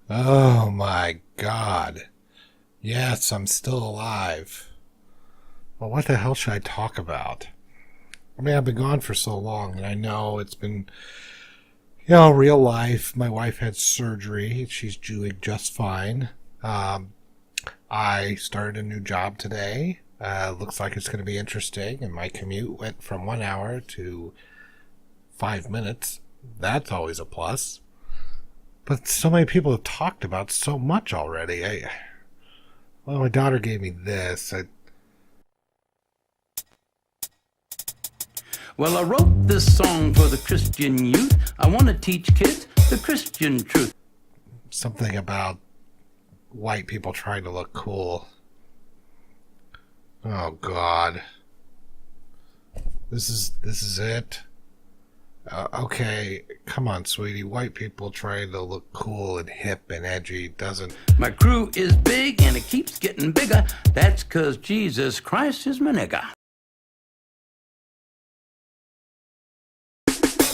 Oh my God. Yes, I'm still alive. Well, what the hell should I talk about? I mean, I've been gone for so long, and I know it's been, real life. My wife had surgery. She's doing just fine. Um, I started a new job today. Looks like it's going to be interesting, and my commute went from 1 hour to 5 minutes. That's always a plus. But so many people have talked about so much already. Well, my daughter gave me this. Well, I wrote this song for the Christian youth. I want to teach kids the Christian truth. Something about white people trying to look cool. Oh God. This is it. Okay, come on, sweetie. White people trying to look cool and hip and edgy doesn't. My crew is big and it keeps getting bigger. That's 'cause Jesus Christ is my nigga.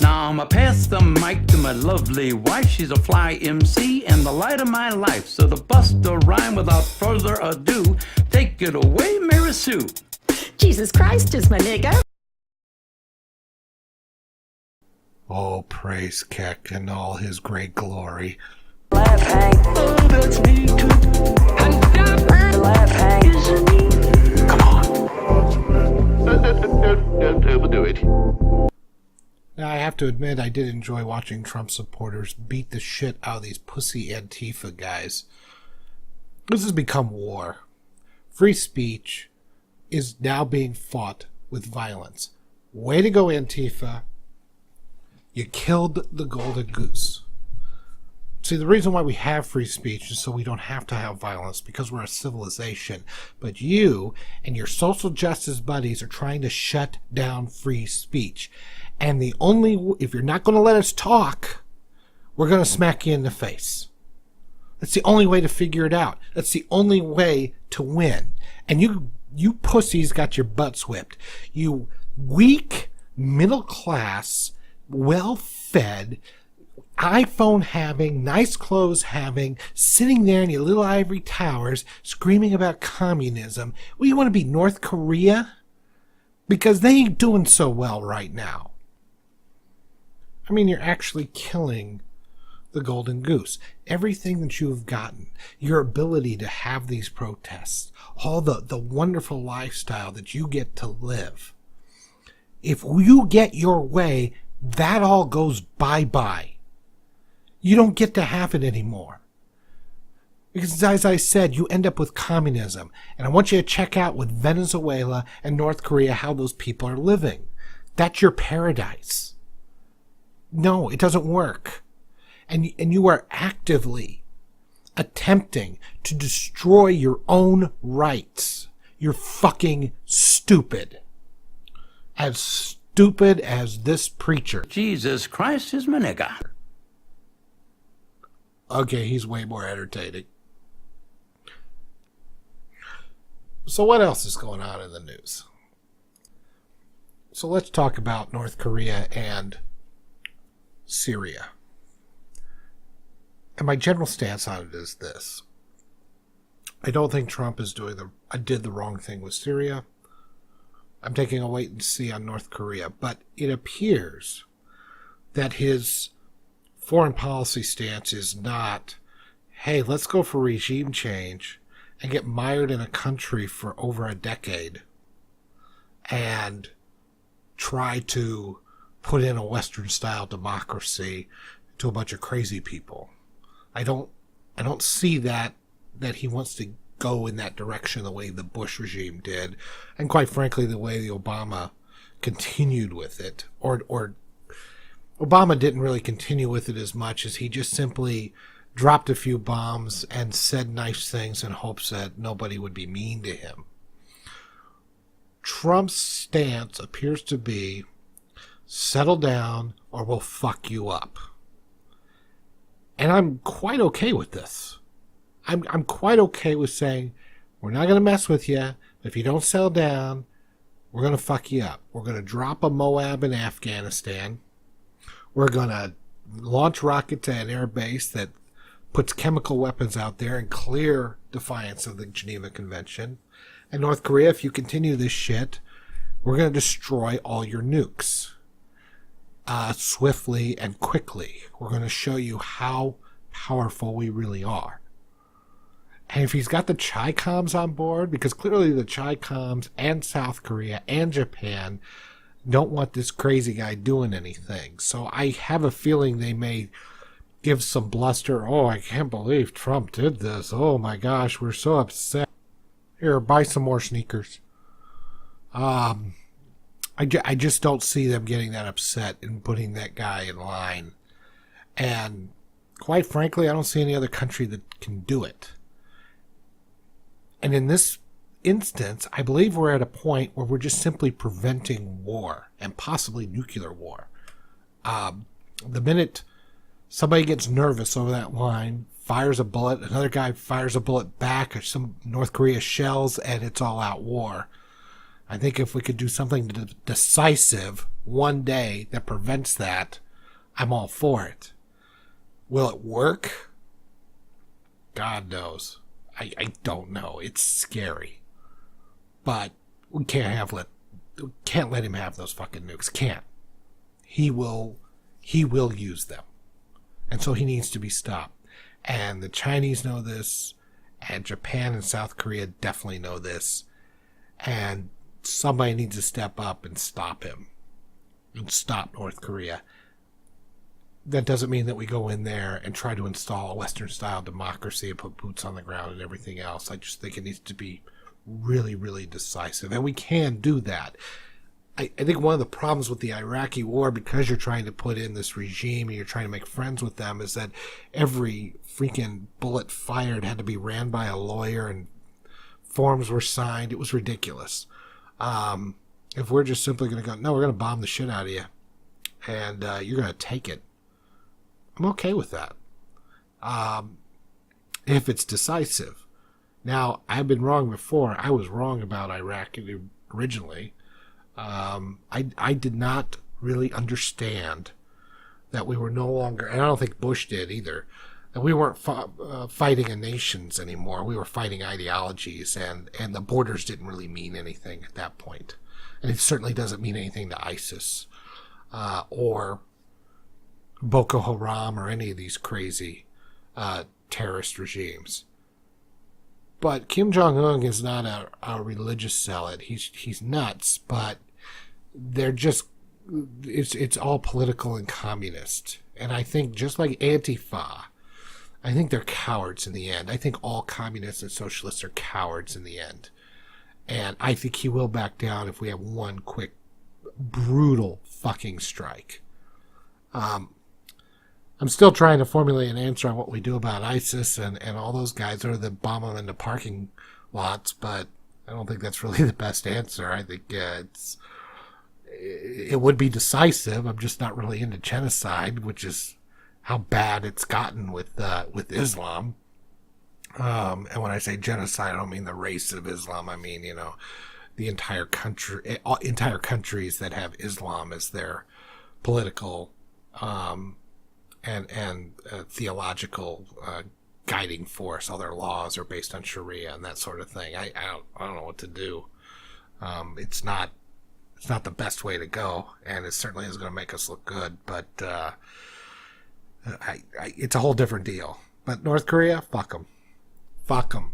Now I'ma pass the mic to my lovely wife. She's a fly MC and the light of my life. So to bust a rhyme without further ado, take it away, Mary Sue. Jesus Christ is my nigga. Oh, praise Keck and all his great glory. Laugh hang. Oh, that's me too. Laugh hang. Isn't me? Come on. Don't overdo it. Now, I have to admit, I did enjoy watching Trump supporters beat the shit out of these pussy antifa guys. This has become war. Free speech is now being fought with violence. Way to go, Antifa. You killed the golden goose. See, the reason why we have free speech is so we don't have to have violence, because we're a civilization. But you and your social justice buddies are trying to shut down free speech. And if you're not going to let us talk, we're going to smack you in the face. That's the only way to figure it out. That's the only way to win. And you pussies got your butts whipped. You weak, middle class, well-fed, iPhone having, nice clothes having, sitting there in your little ivory towers screaming about communism. Well, you want to be North Korea? Because they ain't doing so well right now. I mean, you're actually killing the golden goose. Everything that you have gotten, your ability to have these protests, all the wonderful lifestyle that you get to live. If you get your way, that all goes bye-bye. You don't get to have it anymore. Because as I said, you end up with communism. And I want you to check out with Venezuela and North Korea how those people are living. That's your paradise. No, it doesn't work. And you are actively attempting to destroy your own rights. You're fucking stupid. As stupid as this preacher. Jesus Christ is my nigga. Okay, he's way more entertaining. So what else is going on in the news? So let's talk about North Korea and Syria. And my general stance on it is this. I don't think Trump is did the wrong thing with Syria. I'm taking a wait and see on North Korea, but it appears that his foreign policy stance is not, hey, let's go for regime change and get mired in a country for over a decade and try to put in a Western-style democracy to a bunch of crazy people. I don't see that he wants to go in that direction the way the Bush regime did, and quite frankly the way the Obama continued with it, or Obama didn't really continue with it as much as he just simply dropped a few bombs and said nice things in hopes that nobody would be mean to him. Trump's stance appears to be settle down or we'll fuck you up. And I'm quite okay with this. I'm quite okay with saying, we're not going to mess with you. If you don't settle down, we're going to fuck you up. We're going to drop a Moab in Afghanistan. We're going to launch rockets at an air base that puts chemical weapons out there in clear defiance of the Geneva Convention. And North Korea, if you continue this shit, we're going to destroy all your nukes. Swiftly and quickly. We're going to show you how powerful we really are. And if he's got the Chi-Coms on board, because clearly the Chi-Coms and South Korea and Japan don't want this crazy guy doing anything. So I have a feeling they may give some bluster. Oh, I can't believe Trump did this. Oh my gosh, we're so upset. Here, buy some more sneakers. I just don't see them getting that upset and putting that guy in line. And quite frankly, I don't see any other country that can do it. And in this instance, I believe we're at a point where we're just simply preventing war and possibly nuclear war. The minute somebody gets nervous over that line, fires a bullet, another guy fires a bullet back, or some North Korea shells, and it's all out war. I think if we could do something decisive one day that prevents that, I'm all for it. Will it work? God knows. I don't know. It's scary. But we can't let him have those fucking nukes. Can't. He will use them. And so he needs to be stopped. And the Chinese know this, and Japan and South Korea definitely know this. And somebody needs to step up and stop him. And stop North Korea. That doesn't mean that we go in there and try to install a Western-style democracy and put boots on the ground and everything else. I just think it needs to be really, really decisive. And we can do that. I think one of the problems with the Iraqi war, because you're trying to put in this regime and you're trying to make friends with them, is that every freaking bullet fired had to be ran by a lawyer and forms were signed. It was ridiculous. If we're just simply going to go, no, we're going to bomb the shit out of you, and you're going to take it, I'm okay with that. If it's decisive. Now, I've been wrong before. I was wrong about Iraq originally. I did not really understand that we were no longer, and I don't think Bush did either, that we weren't fighting nations anymore. We were fighting ideologies, and the borders didn't really mean anything at that point. And it certainly doesn't mean anything to ISIS or Boko Haram or any of these crazy terrorist regimes. But Kim Jong-un is not a religious zealot. He's nuts, but they're just, it's all political and communist. And I think just like Antifa, I think they're cowards in the end. I think all communists and socialists are cowards in the end. And I think he will back down if we have one quick, brutal fucking strike. I'm still trying to formulate an answer on what we do about ISIS and all those guys, or the bomb them into parking lots, but I don't think that's really the best answer. I think it would be decisive. I'm just not really into genocide, which is how bad it's gotten with Islam. And when I say genocide, I don't mean the race of Islam. I mean, the entire countries that have Islam as their political and theological guiding force. All their laws are based on Sharia and that sort of thing. I don't know what to do. It's not the best way to go, and it certainly isn't going to make us look good. But it's a whole different deal. But North Korea, fuck them. Fuck them.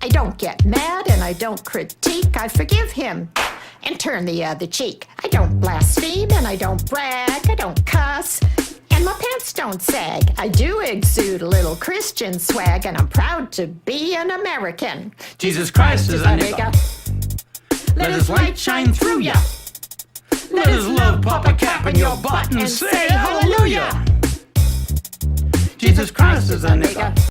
I don't get mad and I don't critique. I forgive him and turn the other cheek. I don't blaspheme and I don't brag. I don't cuss. And my pants don't sag. I do exude a little Christian swag, and I'm proud to be an American. Jesus Christ is a nigga. Let his light shine through ya. Let his love pop a cap in your butt and say hallelujah. Jesus Christ is a nigga.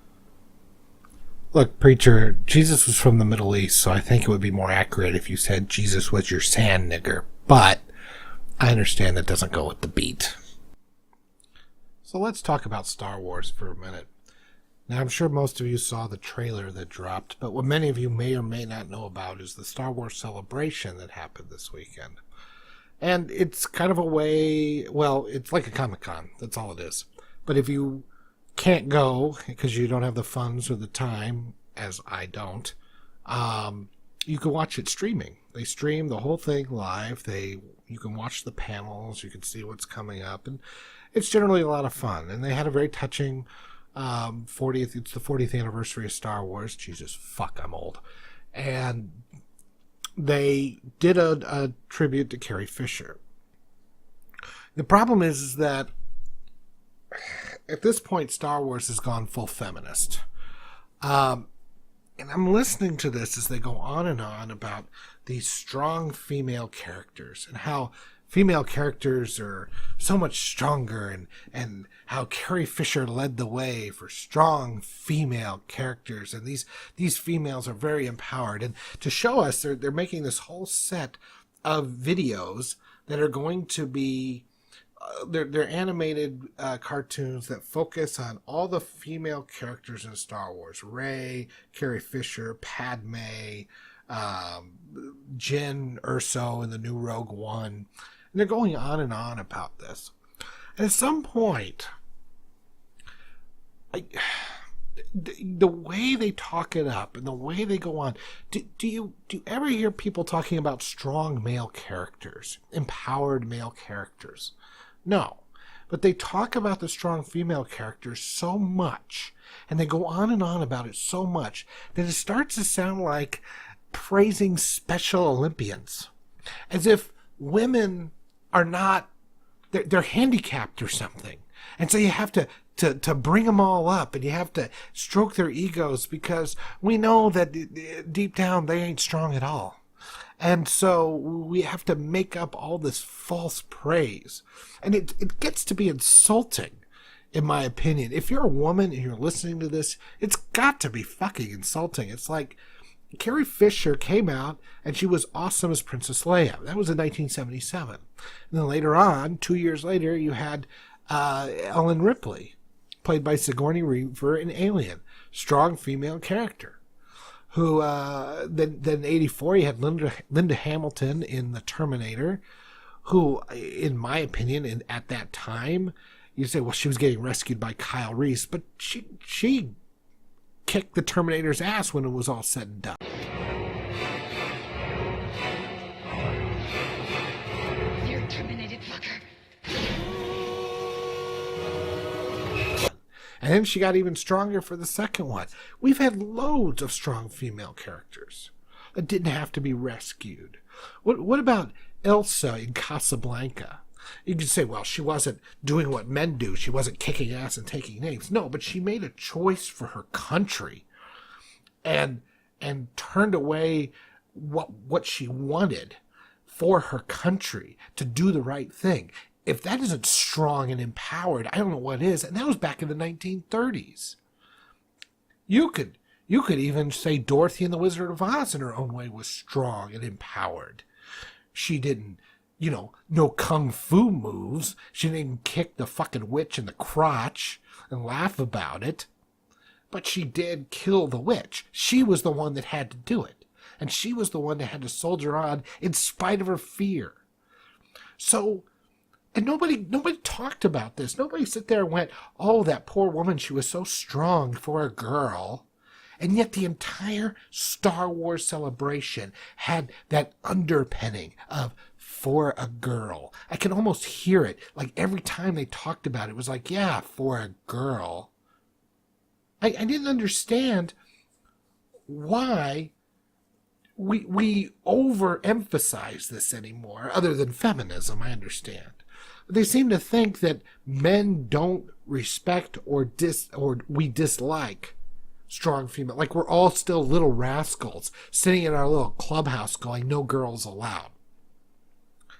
Look, preacher, Jesus was from the Middle East, so I think it would be more accurate if you said Jesus was your sand nigger. But I understand that doesn't go with the beat. So let's talk about Star Wars for a minute. Now, I'm sure most of you saw the trailer that dropped, but what many of you may or may not know about is the Star Wars celebration that happened this weekend. And it's kind of a way, well, it's like a Comic-Con. That's all it is. But if you can't go because you don't have the funds or the time, as I don't, you can watch it streaming. They stream the whole thing live. You can watch the panels. You can see what's coming up, and it's generally a lot of fun. And they had a very touching 40th. It's the 40th anniversary of Star Wars. Jesus, fuck, I'm old. And they did a tribute to Carrie Fisher. The problem is that at this point, Star Wars has gone full feminist. And I'm listening to this as they go on and on about these strong female characters and how female characters are so much stronger, and how Carrie Fisher led the way for strong female characters, and these females are very empowered. And to show us, they're making this whole set of videos that are going to be they're animated cartoons that focus on all the female characters in Star Wars: Rey, Carrie Fisher, Padme, Jyn Erso in the new Rogue One. And they're going on and on about this. And at some point, the way they talk it up and the way they go on, do you ever hear people talking about strong male characters, empowered male characters? No. But they talk about the strong female characters so much, and they go on and on about it so much, that it starts to sound like praising Special Olympians. As if women are not, they're handicapped or something. And so you have to bring them all up, and you have to stroke their egos, because we know that deep down they ain't strong at all. And so we have to make up all this false praise. And it gets to be insulting, in my opinion. If you're a woman and you're listening to this, it's got to be fucking insulting. It's like Carrie Fisher came out and she was awesome as Princess Leia. That was in 1977. And then later on, 2 years later, you had Ellen Ripley, played by Sigourney Weaver in Alien. Strong female character. Who, then in 84, you had Linda Hamilton in The Terminator, who, in my opinion, at that time, you say, well, she was getting rescued by Kyle Reese, but she kicked the Terminator's ass when it was all said and done. You're terminated, fucker. And then she got even stronger for the second one. We've had loads of strong female characters that didn't have to be rescued. What about Elsa in Casablanca? You can say, well, she wasn't doing what men do. She wasn't kicking ass and taking names. No, but she made a choice for her country and turned away what she wanted for her country to do the right thing. If that isn't strong and empowered, I don't know what is. And that was back in the 1930s. You could even say Dorothy and the Wizard of Oz in her own way was strong and empowered. She didn't, no kung fu moves. She didn't kick the fucking witch in the crotch and laugh about it. But she did kill the witch. She was the one that had to do it. And she was the one that had to soldier on in spite of her fear. So... And nobody talked about this. Nobody sit there and went, oh, that poor woman, she was so strong for a girl. And yet the entire Star Wars celebration had that underpinning of for a girl. I can almost hear it. Like every time they talked about it, it was like, yeah, for a girl. I didn't understand why we overemphasize this anymore, other than feminism, I understand. They seem to think that men don't respect or we dislike strong female. Like we're all still little rascals sitting in our little clubhouse going, no girls allowed.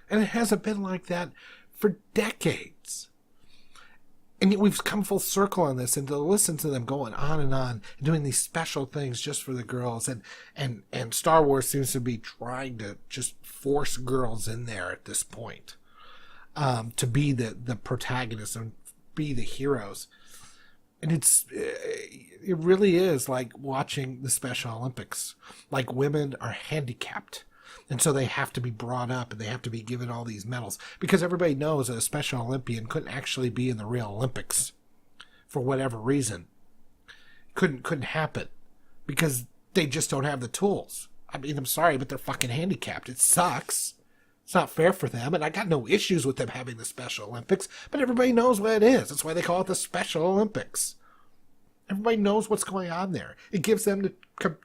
And it hasn't been like that for decades. And yet we've come full circle on this, and to listen to them going on and doing these special things just for the girls. And Star Wars seems to be trying to just force girls in there at this point. To be the protagonists and be the heroes. And it really is like watching the Special Olympics. Like women are handicapped. And so they have to be brought up and they have to be given all these medals. Because everybody knows that a Special Olympian couldn't actually be in the real Olympics. for whatever reason. Couldn't happen because they just don't have the tools. I mean, I'm sorry, but they're fucking handicapped. It sucks. It's not fair for them, and I got no issues with them having the Special Olympics, but everybody knows what it is. That's why they call it the Special Olympics. Everybody knows what's going on there. It gives them the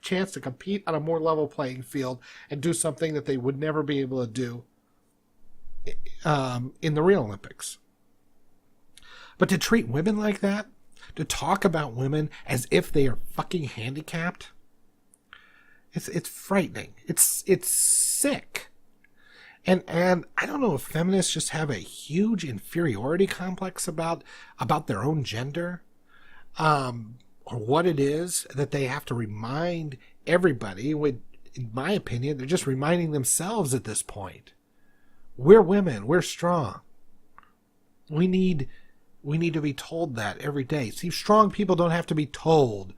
chance to compete on a more level playing field and do something that they would never be able to do in the real Olympics. But to treat women like that, to talk about women as if they are fucking handicapped, it's frightening. It's sick. And I don't know if feminists just have a huge inferiority complex about their own gender, or what it is that they have to remind everybody. In my opinion, they're just reminding themselves at this point. We're women. We're strong. We need to be told that every day. See, strong people don't have to be told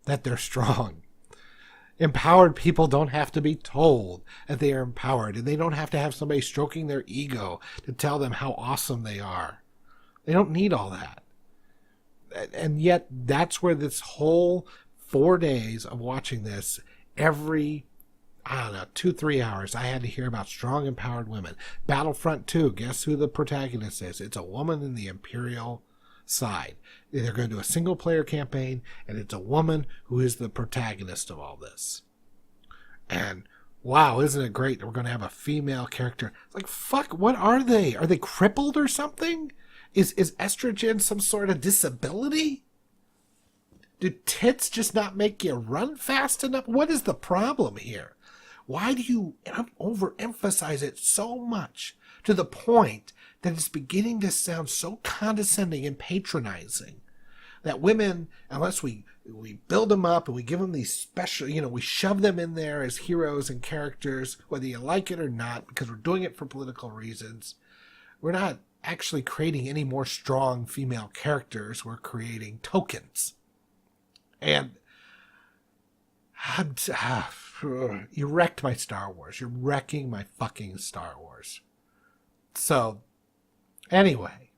that they're strong. Empowered people don't have to be told that they are empowered, and they don't have to have somebody stroking their ego to tell them how awesome they are. They don't need all that. And yet, that's where this whole 4 days of watching this, every, 2-3 hours, I had to hear about strong, empowered women. Battlefront 2, guess who the protagonist is? It's a woman in the Imperial side. They're going to do a single player campaign, and it's a woman who is the protagonist of all this. And wow, isn't it great that we're going to have a female character? Like, fuck, what are they? Are they crippled or something? Is estrogen some sort of disability? Do tits just not make you run fast enough? What is the problem here? Why do you overemphasize it so much to the point that it's beginning to sound so condescending and patronizing that women, unless we build them up and we give them these special, we shove them in there as heroes and characters, whether you like it or not, because we're doing it for political reasons, we're not actually creating any more strong female characters. We're creating tokens. And you wrecked my Star Wars. You're wrecking my fucking Star Wars. So, anyway,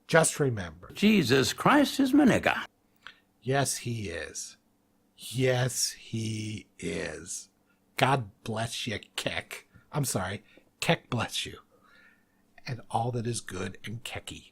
just remember. Jesus Christ is my nigga. Yes, he is. Yes, he is. God bless you, Keck. I'm sorry. Keck bless you. And all that is good and kecky.